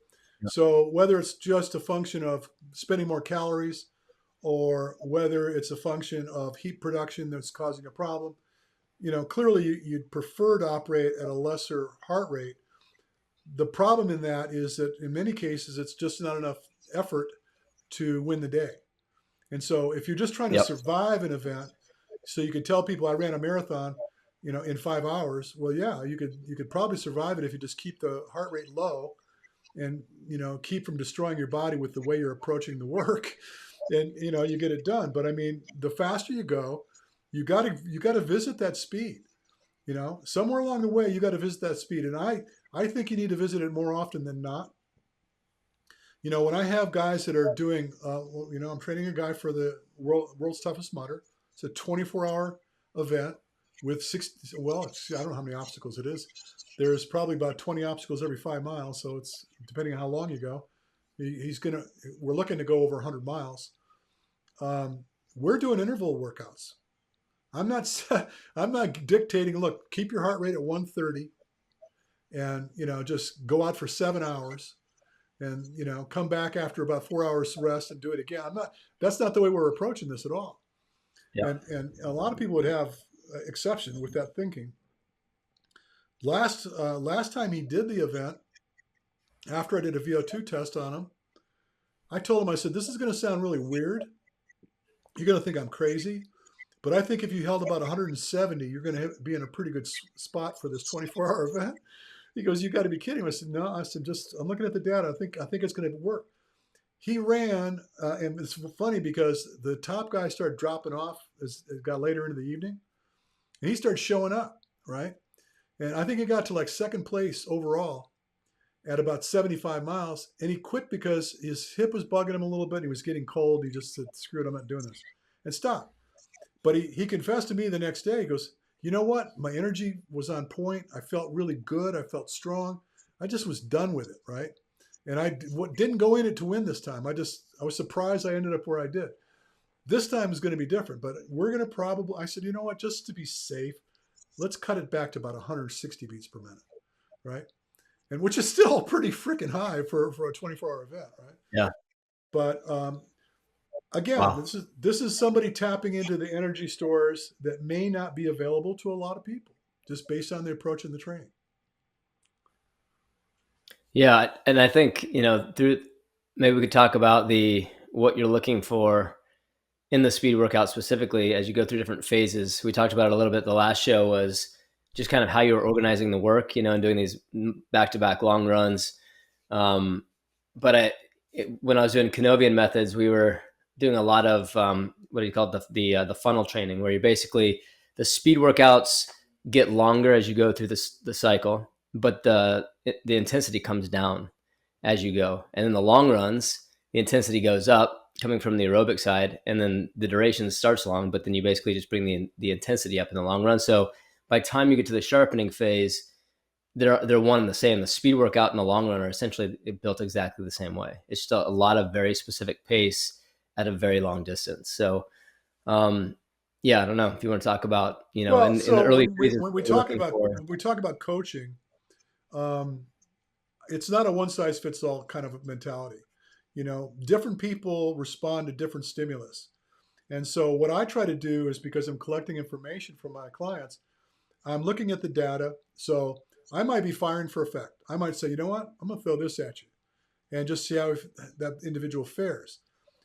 Yeah. So whether it's just a function of spending more calories or whether it's a function of heat production that's causing a problem. Clearly you'd prefer to operate at a lesser heart rate. The problem in that is that in many cases, it's just not enough effort to win the day. And so if you're just trying to Yep. survive an event, so you could tell people I ran a marathon, in 5 hours. Well, yeah, you could probably survive it if you just keep the heart rate low and, keep from destroying your body with the way you're approaching the work, and, you get it done. But I mean, the faster you go, you got to visit that speed, somewhere along the way, you got to visit that speed. And I think you need to visit it more often than not. When I have guys that are doing, I'm training a guy for the world's toughest mudder. It's a 24-hour event with I don't know how many obstacles it is. There's probably about 20 obstacles every 5 miles. So it's depending on how long you go. We're looking to go over 100 miles. We're doing interval workouts. I'm not dictating, look, keep your heart rate at 130 and, just go out for 7 hours and, come back after about 4 hours rest and do it again. That's not the way we're approaching this at all. Yeah. And a lot of people would have exception with that thinking. Last time he did the event, after I did a VO2 test on him, I told him, I said, this is going to sound really weird. You're going to think I'm crazy, but I think if you held about 170, you're going to be in a pretty good spot for this 24-hour event. He goes, you got to be kidding. I said, no. I said, I'm looking at the data. I think it's going to work. He ran, and it's funny because the top guy started dropping off as it got later into the evening, and he started showing up, right? And I think he got to like second place overall at about 75 miles, and he quit because his hip was bugging him a little bit. He was getting cold. He just said, screw it, I'm not doing this, and stopped. But he confessed to me the next day. He goes, you know what? My energy was on point. I felt really good. I felt strong. I just was done with it, right? And I didn't go in it to win this time. I was surprised I ended up where I did. This time is going to be different, but we're going to I said, you know what? Just to be safe, let's cut it back to about 160 beats per minute, right? And which is still pretty freaking high for a 24-hour event, right? Yeah. But again, wow. This is somebody tapping into the energy stores that may not be available to a lot of people, just based on the approach in the training. Yeah, and I think maybe we could talk about what you're looking for in the speed workout specifically as you go through different phases. We talked about it a little bit. The last show was just kind of how you were organizing the work, and doing these back-to-back long runs. But when I was doing Canovian methods, we were doing a lot of what do you call it, the funnel training, where you basically, the speed workouts get longer as you go through the cycle, but the intensity comes down as you go. And in the long runs, the intensity goes up coming from the aerobic side, and then the duration starts long, but then you basically just bring the intensity up in the long run. So by the time you get to the sharpening phase, they're one and the same. The speed workout and the long run are essentially built exactly the same way. It's just a lot of very specific pace at a very long distance. So, yeah, I don't know if you want to talk about, in the early phases. When we talk about coaching, it's not a one size fits all kind of mentality. Different people respond to different stimulus. And so what I try to do is, because I'm collecting information from my clients, I'm looking at the data. So I might be firing for effect. I might say, you know what, I'm going to throw this at you and just see how that individual fares.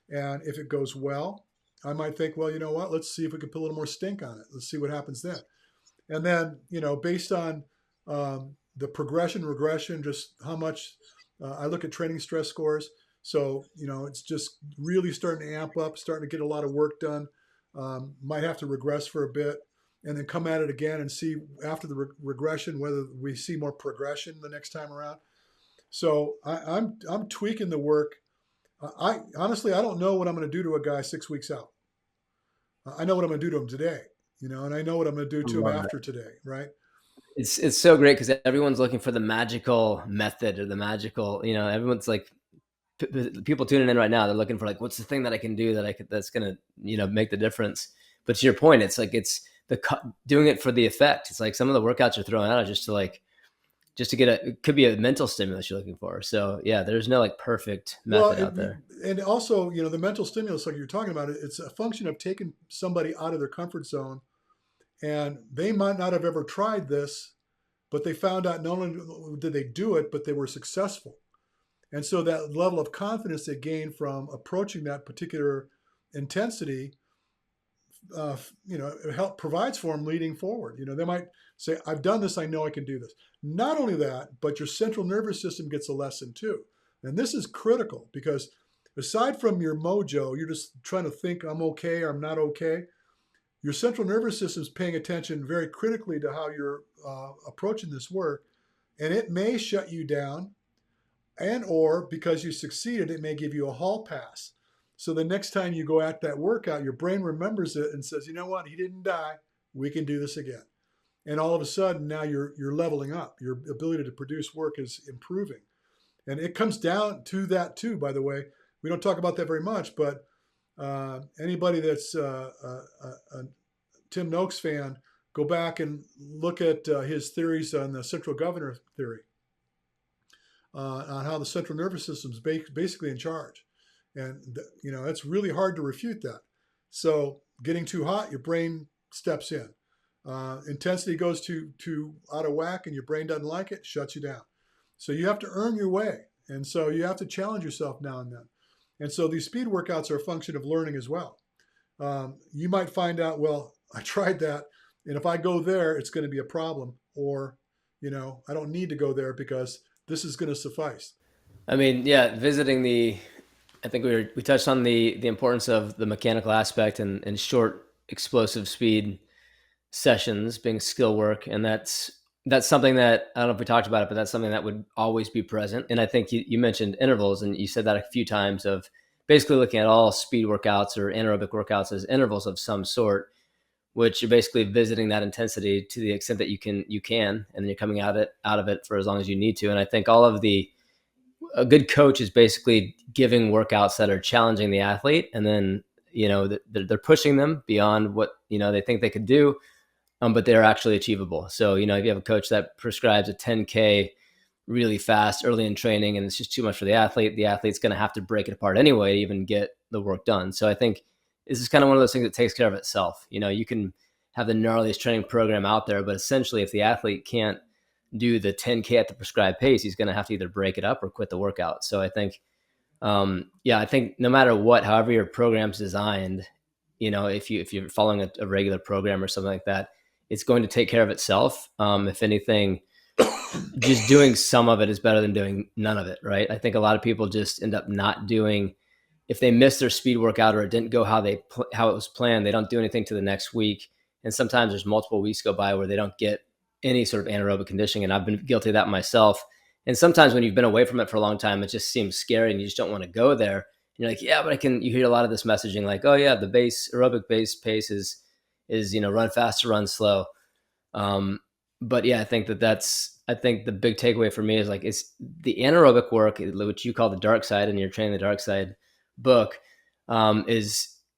And if it goes well, I might think, well, you know what, let's see if we can put a little more stink on it. Let's see what happens then. And then, based on the progression, regression, just how much I look at training stress scores. So, it's just really starting to amp up, starting to get a lot of work done. Might have to regress for a bit and then come at it again and see after the regression whether we see more progression the next time around. So I'm tweaking the work. I honestly don't know what I'm going to do to a guy 6 weeks out. I know what I'm going to do to him today, and I know what I'm going to do to him after today, right? It's so great because everyone's looking for the magical method or the magical, everyone's like, people tuning in right now, they're looking for like, what's the thing that I can do that's going to, make the difference. But to your point, it's like, it's doing it for the effect. It's like some of the workouts you're throwing out are just to like just to get it could be a mental stimulus you're looking for. So yeah, there's no like perfect Well, method out there. and also, the mental stimulus, like you're talking about, it's a function of taking somebody out of their comfort zone, and they might not have ever tried this, but they found out not only did they do it, but they were successful. And so that level of confidence they gain from approaching that particular intensity, it provides for them leading forward. They might say, I've done this, I know I can do this. Not only that, but your central nervous system gets a lesson too. And this is critical because aside from your mojo, you're just trying to think, I'm okay or I'm not okay. Your central nervous system is paying attention very critically to how you're approaching this work. And it may shut you down, and or because you succeeded, it may give you a hall pass. So the next time you go at that workout, your brain remembers it and says, you know what, he didn't die. We can do this again. And all of a sudden, now you're leveling up. Your ability to produce work is improving. And it comes down to that too, by the way. We don't talk about that very much, but anybody that's a Tim Noakes fan, go back and look at his theories on the central governor theory, on how the central nervous system is basically in charge. And, it's really hard to refute that. So getting too hot, your brain steps in. Intensity goes too out of whack and your brain doesn't like it, shuts you down. So you have to earn your way. And so you have to challenge yourself now and then. And so these speed workouts are a function of learning as well. You might find out, well, I tried that, and if I go there, it's going to be a problem. Or, I don't need to go there because this is going to suffice. I mean, yeah, I think we touched on the importance of the mechanical aspect and short explosive speed sessions being skill work. And that's something that, I don't know if we talked about it, but that's something that would always be present. And I think you mentioned intervals, and you said that a few times, of basically looking at all speed workouts or anaerobic workouts as intervals of some sort, which you're basically visiting that intensity to the extent that you can, and then you're coming out of it for as long as you need to. And I think a good coach is basically giving workouts that are challenging the athlete, and then, they're pushing them beyond what, they think they could do, but they're actually achievable. So, if you have a coach that prescribes a 10K really fast early in training and it's just too much for the athlete's going to have to break it apart anyway to even get the work done. So I think this is kind of one of those things that takes care of itself. You can have the gnarliest training program out there, but essentially if the athlete can't do the 10K at the prescribed pace, he's going to have to either break it up or quit the workout. So I think, I think no matter what, however your program's designed, if you're following a regular program or something like that, it's going to take care of itself. If anything, just doing some of it is better than doing none of it, right? I think a lot of people just end up not doing, if they miss their speed workout or it didn't go how it was planned, they don't do anything to the next week. And sometimes there's multiple weeks go by where they don't get any sort of anaerobic conditioning. And I've been guilty of that myself. And sometimes when you've been away from it for a long time, it just seems scary and you just don't want to go there. And you're like, yeah, but you hear a lot of this messaging like, oh yeah, the aerobic base pace is, run fast or run slow. But yeah, I think the big takeaway for me is like, it's the anaerobic work, which you call the dark side in your Training the Dark Side book,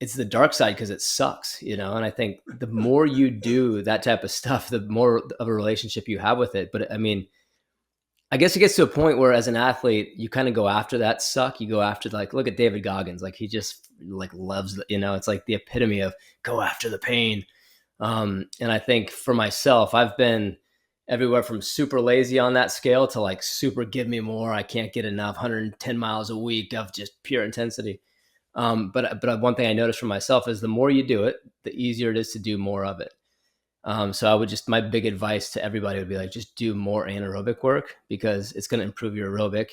it's the dark side because it sucks, and I think the more you do that type of stuff, the more of a relationship you have with it. But I mean, I guess it gets to a point where as an athlete, you kind of go after that suck. You go after, like, look at David Goggins. Like, he just like loves, it's like the epitome of go after the pain. And I think for myself, I've been everywhere from super lazy on that scale to like super give me more. I can't get enough, 110 miles a week of just pure intensity. But one thing I noticed for myself is the more you do it, the easier it is to do more of it. So my big advice to everybody would be like, just do more anaerobic work because it's going to improve your aerobic.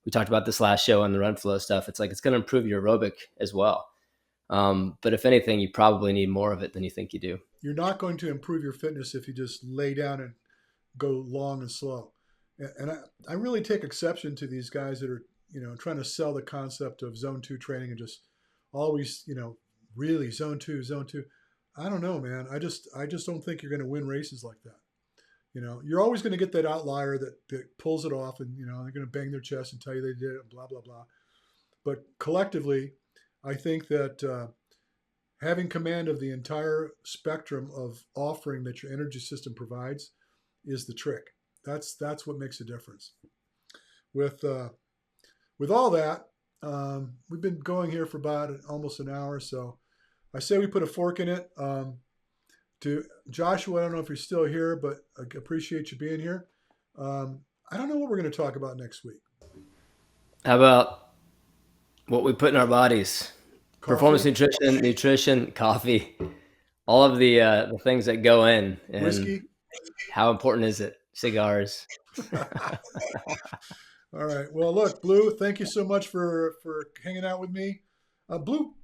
We talked about this last show on the run flow stuff. It's like, it's going to improve your aerobic as well. But if anything, you probably need more of it than you think you do. You're not going to improve your fitness if you just lay down and go long and slow. And I really take exception to these guys that are, trying to sell the concept of zone 2 training and just always, really zone 2. I don't know, man. I just don't think you're going to win races like that. You're always going to get that outlier that pulls it off and, they're going to bang their chest and tell you they did it and blah, blah, blah. But collectively, I think that having command of the entire spectrum of offering that your energy system provides is the trick. That's what makes a difference. With all that, we've been going here for about almost an hour, so I say we put a fork in it. To Joshua, I don't know if you're still here, but I appreciate you being here. I don't know what we're going to talk about next week. How about what we put in our bodies? Coffee? Performance nutrition, coffee, all of the things that go in. And Whiskey? how important is it? Cigars. All right. Well, look, Blue, thank you so much for hanging out with me. Blue,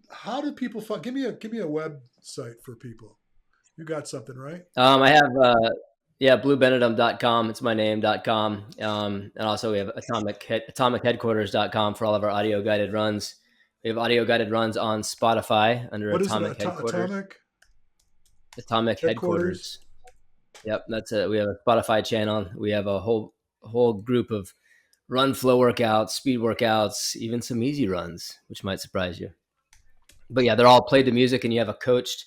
how do people find? Give me a website for people. You got something, right? I have bluebenedum.com. It's my name.com. And also we have atomicheadquarters.com for all of our audio guided runs. We have audio guided runs on Spotify under What Atomic is it? Headquarters. Atomic Headquarters. Yep, that's it. We have a Spotify channel. We have a whole group of run flow workouts, speed workouts, even some easy runs, which might surprise you. But yeah, they're all played to music, and you have a coached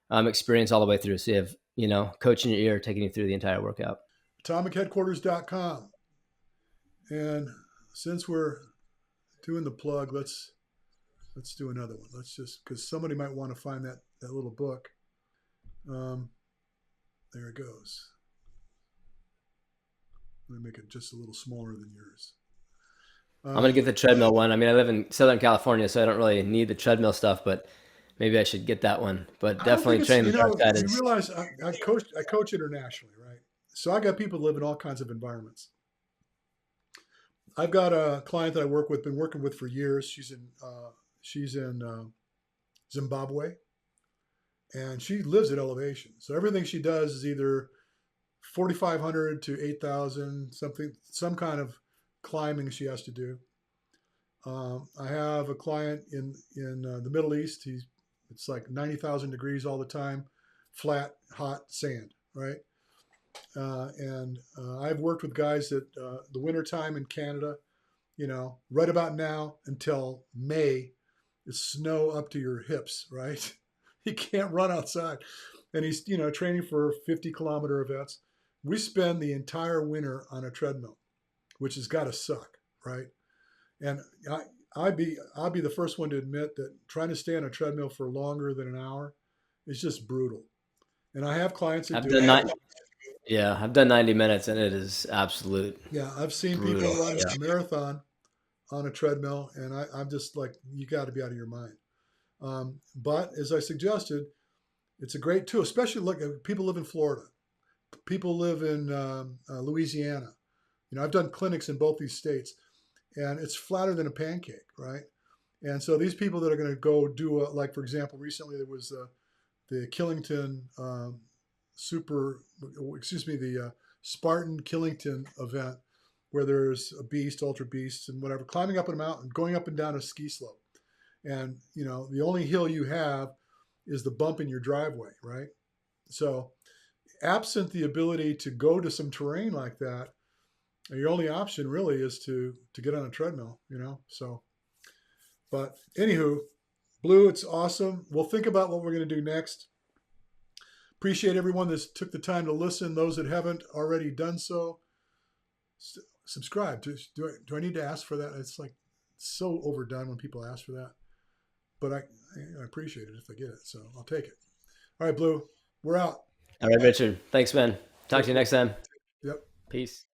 experience all the way through. So you have, coach in your ear taking you through the entire workout. AtomicHeadquarters.com. And since we're doing the plug, let's do another one. Let's just, because somebody might want to find that little book. There it goes. Let me make it just a little smaller than yours. I'm going to get the treadmill one. I mean, I live in Southern California, so I don't really need the treadmill stuff, but maybe I should get that one. But definitely training the dark side. You realize I coach internationally, right? So I got people that live in all kinds of environments. I've got a client that I been working with for years. She's in Zimbabwe, and she lives at elevation. So everything she does is either 4,500 to 8,000, some kind of climbing she has to do. I have a client in the Middle East. It's like 90,000 degrees all the time, flat, hot sand, right? And I've worked with guys that the wintertime in Canada, right about now until May, is snow up to your hips, right? He can't run outside. And he's, training for 50-kilometer events. We spend the entire winter on a treadmill, which has got to suck, right? And I'd be the first one to admit that trying to stay on a treadmill for longer than an hour is just brutal. And I have clients that do it. Yeah, I've done 90 minutes, and it is absolute. Yeah, I've seen people run a marathon on a treadmill, and I'm just like, you got to be out of your mind. But as I suggested, it's a great tool, especially people live in Florida. People live in Louisiana. I've done clinics in both these states, and it's flatter than a pancake, right? And so these people that are going to go do like, for example, recently there was the Killington the Spartan Killington event, where there's a beast, ultra beasts, and whatever, climbing up a mountain, going up and down a ski slope. And, the only hill you have is the bump in your driveway, right? So absent the ability to go to some terrain like that, your only option really is to get on a treadmill, so. But anywho, Blue, it's awesome. We'll think about what we're going to do next. Appreciate everyone that took the time to listen. Those that haven't already done so, subscribe. Do I need to ask for that? It's like so overdone when people ask for that. But I appreciate it if they get it, so I'll take it. All right, Blue, we're out. All right, Richard. Thanks, man. Talk to you next time. Yep. Peace.